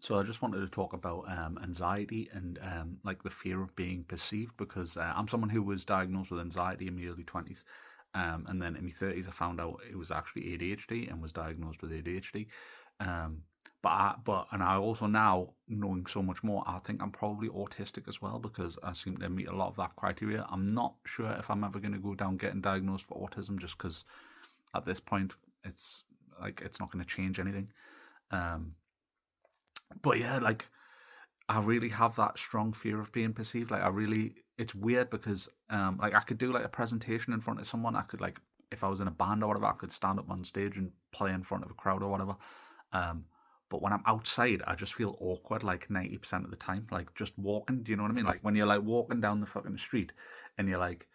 So I just wanted to talk about anxiety and like the fear of being perceived because I'm someone who was diagnosed with anxiety in my early 20s. And then in my 30s, I found out it was actually ADHD and was diagnosed with ADHD. Um, and I also now, knowing so much more, I think I'm probably autistic as well because I seem to meet a lot of that criteria. I'm not sure if I'm ever going to go down getting diagnosed for autism just because at this point, it's it's not going to change anything. Um, but yeah, like I really have that strong fear of being perceived. Like I really, it's weird because like I could do like a presentation in front of someone. I could like if I was in a band or whatever, I could stand up on stage and play in front of a crowd or whatever. Um, but when I'm outside, I just feel awkward like 90% of the time. Like just walking, do you know what I mean? Like when you're like walking down the fucking street and you're like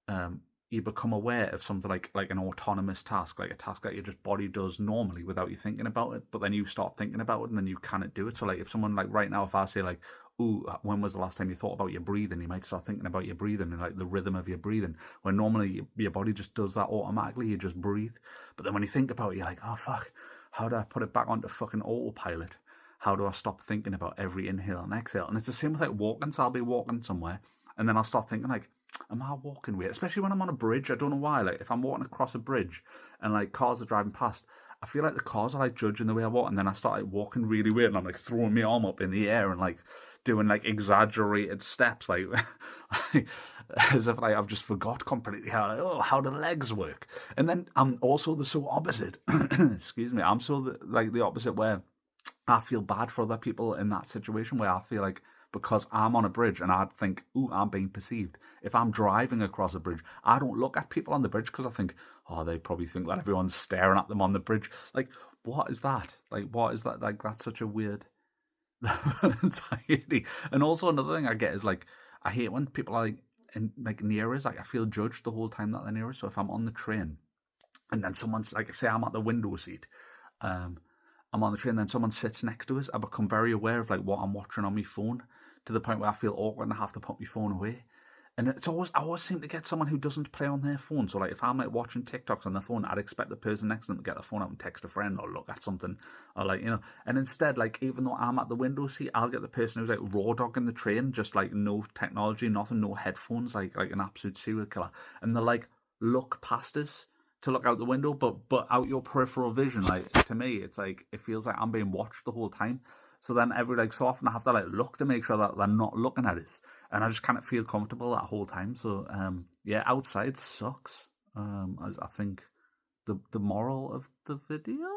um, you become aware of something like an autonomous task, like a task that your just body does normally without you thinking about it. But then you start thinking about it, and then you cannot do it. So like if someone like right now, if I say like, "Ooh, when was the last time you thought about your breathing?" You might start thinking about your breathing and like the rhythm of your breathing. When normally your body just does that automatically. You just breathe. But then when you think about it, you're like, "Oh fuck, how do I put it back onto fucking autopilot? How do I stop thinking about every inhale and exhale?" And it's the same with like walking. So I'll be walking somewhere, and then I'll start thinking like, am I walking weird? Especially when I'm on a bridge. I don't know why. Like if I'm walking across a bridge and like cars are driving past, I feel like the cars are like judging the way I walk, and then I start like walking really weird, and I'm like throwing my arm up in the air and like doing like exaggerated steps, like as if like I've just forgot completely how the legs work. And then I'm also the so opposite. Excuse me. I'm so like the opposite where I feel bad for other people in that situation where I feel like because I'm on a bridge and I'd think, ooh, I'm being perceived. If I'm driving across a bridge, I don't look at people on the bridge because I think, oh, they probably think that everyone's staring at them on the bridge. Like, what is that? Like, what is that? Like, that's such a weird anxiety. And also another thing I get is like, I hate when people are like near us. Like, I feel judged the whole time that they're near us. So if I'm on the train and then someone's like, say I'm at the window seat, um, I'm on the train, then someone sits next to us. I become very aware of like what I'm watching on my phone to the point where I feel awkward and I have to put my phone away. And it's always I always seem to get someone who doesn't play on their phone. So like if I'm like watching TikToks on their phone, I'd expect the person next to them to get their phone out and text a friend or look at something or like And instead, like even though I'm at the window seat, I'll get the person who's like raw dogging the train, just like no technology, nothing, no headphones, like an absolute serial killer, and they're like look past us to look out the window, but out your peripheral vision. Like to me, it's like it feels like I'm being watched the whole time. So then every like so often I have to like look to make sure that they're not looking at us, and I just can't feel comfortable that whole time. So yeah, outside sucks. I think the moral of the video.